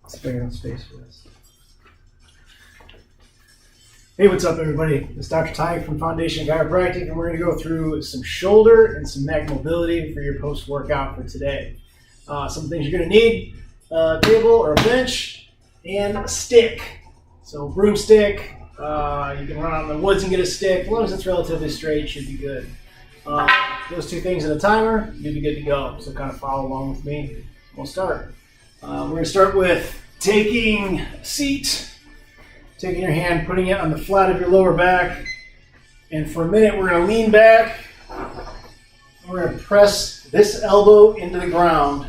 Let's figure out space for this. Hey, what's up, everybody? It's Dr. Tygue from Foundation Chiropractic, and we're going to go through some shoulder and some neck mobility for your post-workout for today. Some things you're going to need: a table or a bench, and a stick. So, broomstick. You can run out in the woods and get a stick. As long as it's relatively straight, should be good. Those two things and a timer, you'll be good to go. So, kind of follow along with me. We'll start. We're going to start with taking a seat, taking your hand, putting it on the flat of your lower back, and for a minute we're going to lean back, and we're going to press this elbow into the ground.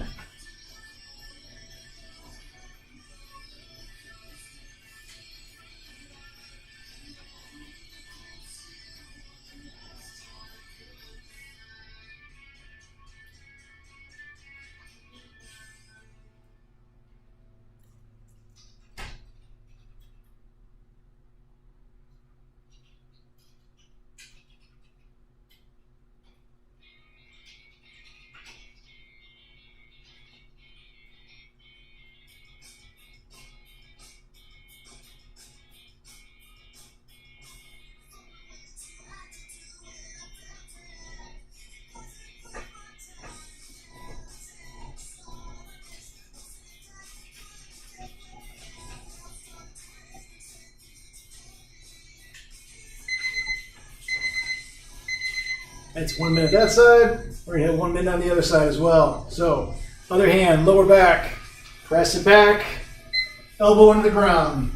That's 1 minute that side. We're going to hit 1 minute on the other side as well. So, other hand, lower back, press it back, elbow into the ground.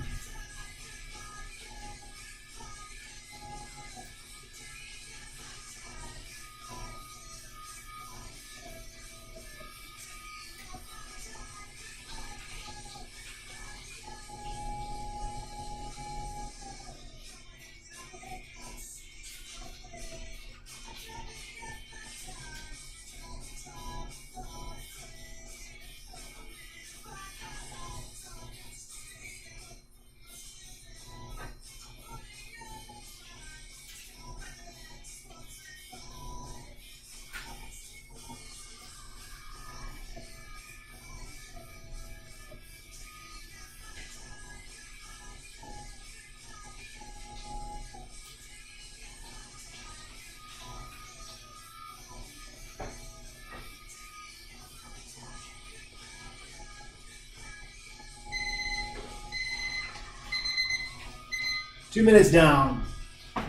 Two minutes down.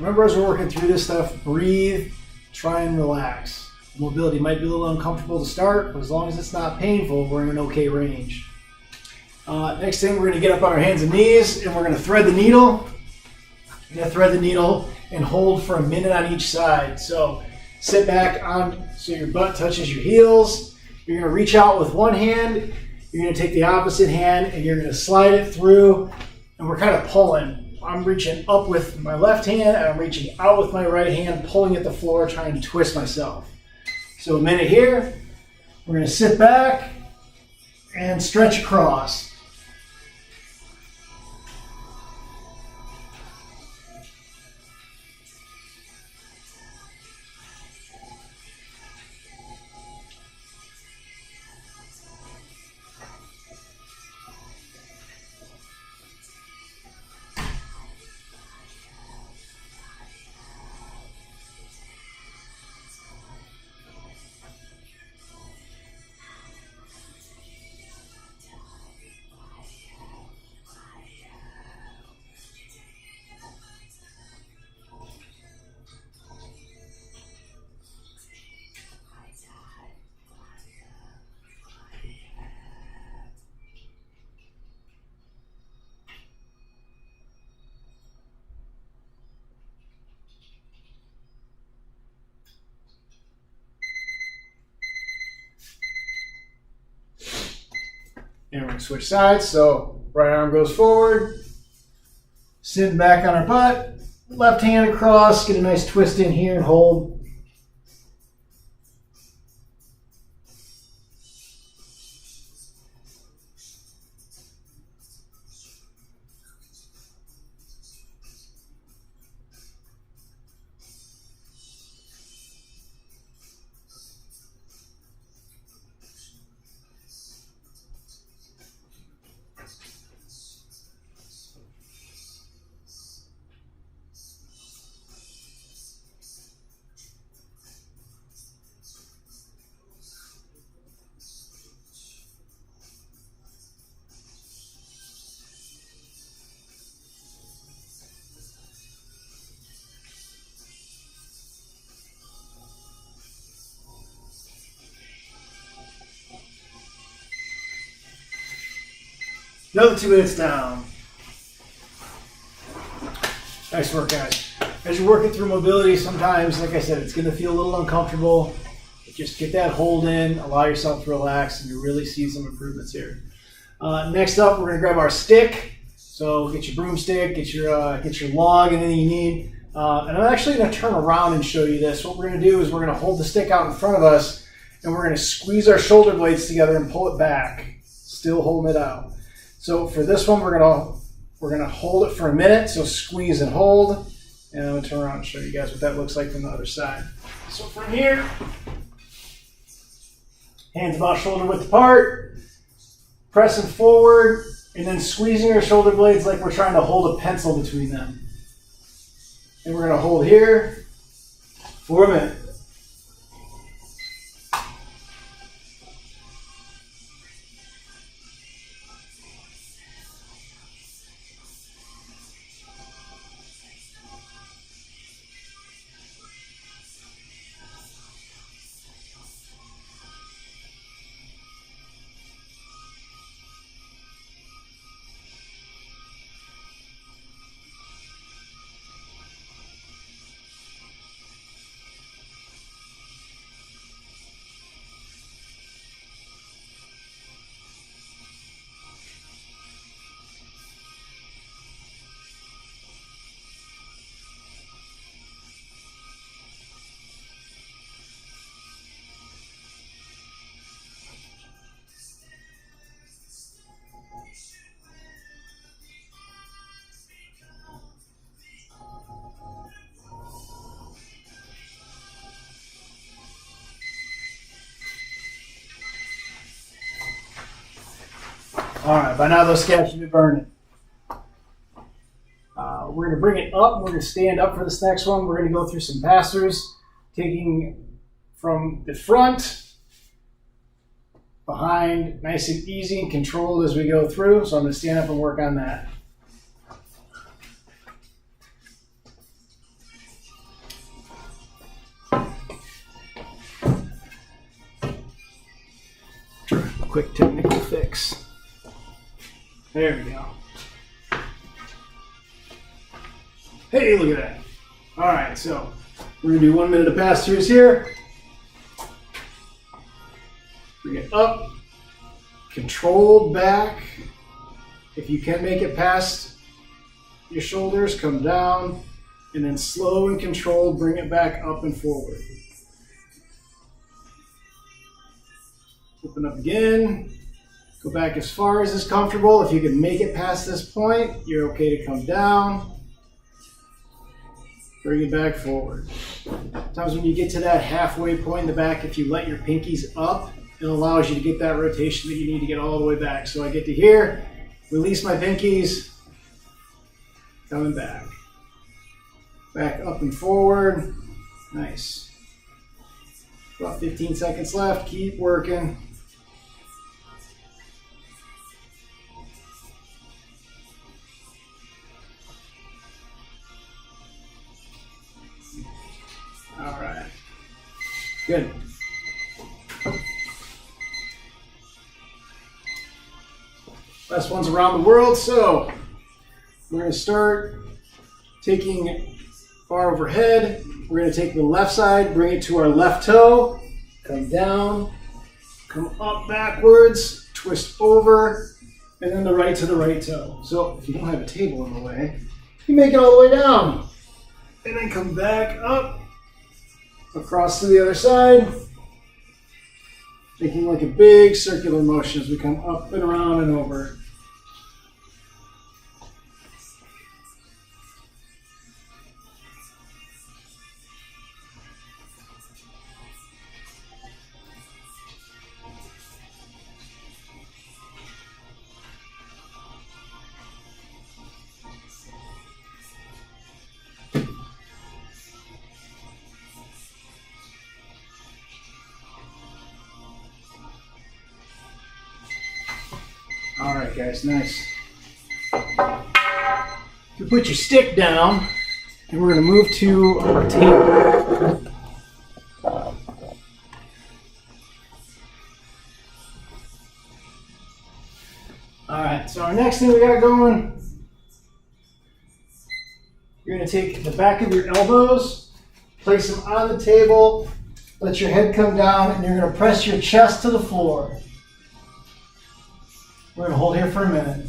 Remember, as we're working through this stuff, breathe, try and relax. Mobility might be a little uncomfortable to start, but as long as it's not painful, we're in an okay range. Next thing, we're going to get up on our hands and knees, and we're going to thread the needle. We're going to thread the needle and hold for a minute on each side. So sit back on so your butt touches your heels. You're going to reach out with one hand. You're going to take the opposite hand, and you're going to slide it through, and we're kind of pulling. I'm reaching up with my left hand, and I'm reaching out with my right hand, pulling at the floor, trying to twist myself. So a minute here. We're going to sit back and stretch across. And we're going to switch sides. So right arm goes forward, sitting back on our butt, left hand across, get a nice twist in here and hold. Another 2 minutes down. Nice work, guys. As you're working through mobility, sometimes, like I said, it's going to feel a little uncomfortable. Just get that hold in, allow yourself to relax, and you really see some improvements here. Next up, we're going to grab our stick. So get your broomstick, get your log, anything you need. And I'm actually going to turn around and show you this. What we're going to do is we're going to hold the stick out in front of us, and we're going to squeeze our shoulder blades together and pull it back, still holding it out. So for this one, we're going to hold it for a minute. So squeeze and hold, and I'm going to turn around and show you guys what that looks like from the other side. So from here, hands about shoulder width apart, pressing forward, and then squeezing your shoulder blades like we're trying to hold a pencil between them. And we're going to hold here for a minute. All right, by now those scabs should be burning. We're going to bring it up. We're going to stand up for this next one. We're going to go through some pass-throughs, taking from the front, behind, nice and easy and controlled as we go through. So I'm going to stand up and work on that. Quick technical fix. There we go. Hey, look at that. All right, so we're gonna do 1 minute of pass-throughs here. Bring it up, controlled back. If you can make it past your shoulders, come down, and then slow and controlled, bring it back up and forward. Open up again. Go back as far as is comfortable. If you can make it past this point, you're okay to come down. Bring it back forward. Sometimes when you get to that halfway point in the back, if you let your pinkies up, it allows you to get that rotation that you need to get all the way back. So I get to here, release my pinkies, coming back. Back up and forward. Nice. About 15 seconds left. Keep working. All right. Good. Last one's around the world. So we're going to start taking bar overhead. We're going to take the left side, bring it to our left toe, come down, come up backwards, twist over, and then the right to the right toe. So if you don't have a table in the way, you make it all the way down. And then come back up, across to the other side, making like a big circular motion as we come up and around and over. All right, guys, nice. You put your stick down, and we're going to move to our table. All right, so our next thing we got going, you're gonna take the back of your elbows, place them on the table, let your head come down, and you're gonna press your chest to the floor. We're gonna hold here for a minute.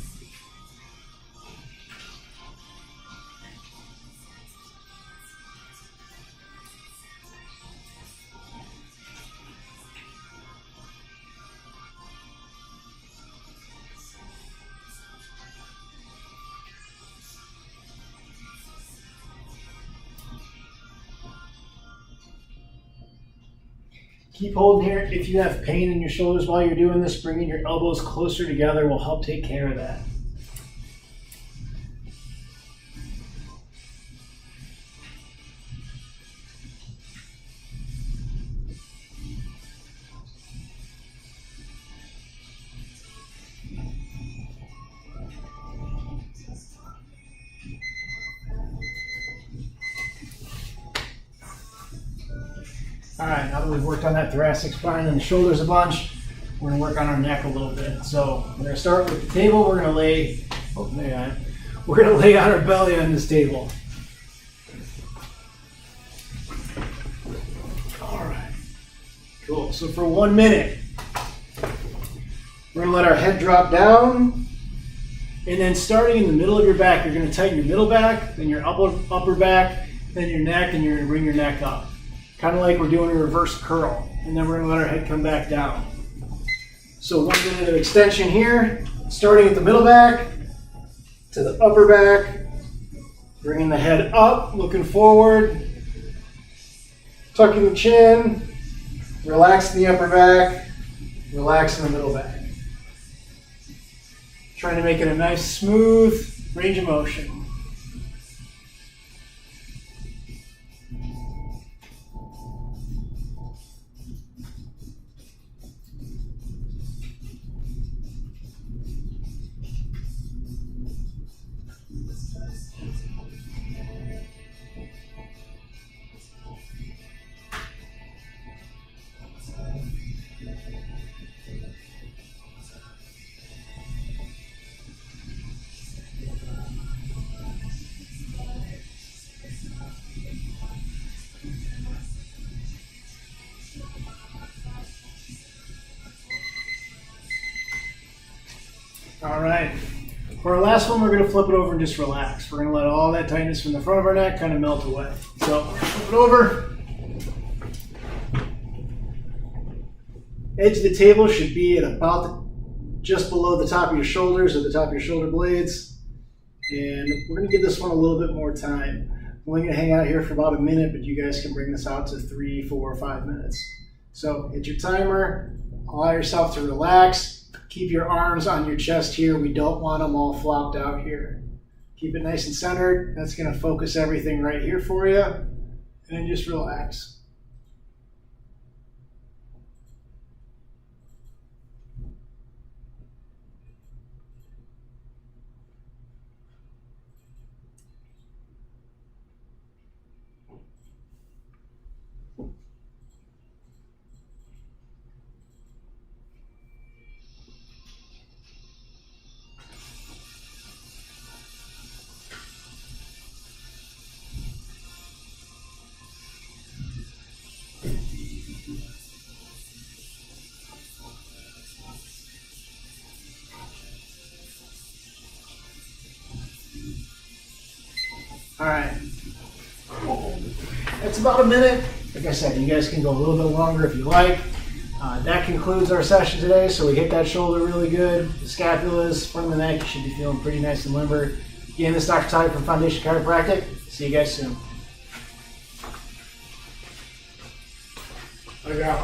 Keep holding here. If you have pain in your shoulders while you're doing this, bringing your elbows closer together will help take care of that. All right, now that we've worked on that thoracic spine and the shoulders a bunch, we're gonna work on our neck a little bit. So we're gonna start with the table. We're gonna lay, we're gonna lay on our belly on this table. All right, cool. So for 1 minute, we're gonna let our head drop down, and then starting in the middle of your back, you're gonna tighten your middle back, then your upper back, then your neck, and you're gonna bring your neck up. Kind of like we're doing a reverse curl, and then we're going to let our head come back down. So 1 minute of extension here, starting at the middle back to the upper back, bringing the head up, looking forward, tucking the chin, relaxing the upper back, relaxing the middle back. Trying to make it a nice smooth range of motion. All right, for our last one, we're going to flip it over and just relax. We're going to let all that tightness from the front of our neck kind of melt away. So flip it over. Edge of the table should be at about just below the top of your shoulders, or the top of your shoulder blades. And we're going to give this one a little bit more time. I'm only going to hang out here for about a minute, but you guys can bring this out to 3, 4, 5 minutes. So hit your timer, allow yourself to relax. Keep your arms on your chest here. We don't want them all flopped out here. Keep it nice and centered. That's going to focus everything right here for you. And then just relax. All right, that's about a minute. Like I said, you guys can go a little bit longer if you like. That concludes our session today. So we hit that shoulder really good. The scapulas, front of the neck, you should be feeling pretty nice and limber. Again, this is Dr. Tygue from Foundation Chiropractic. See you guys soon.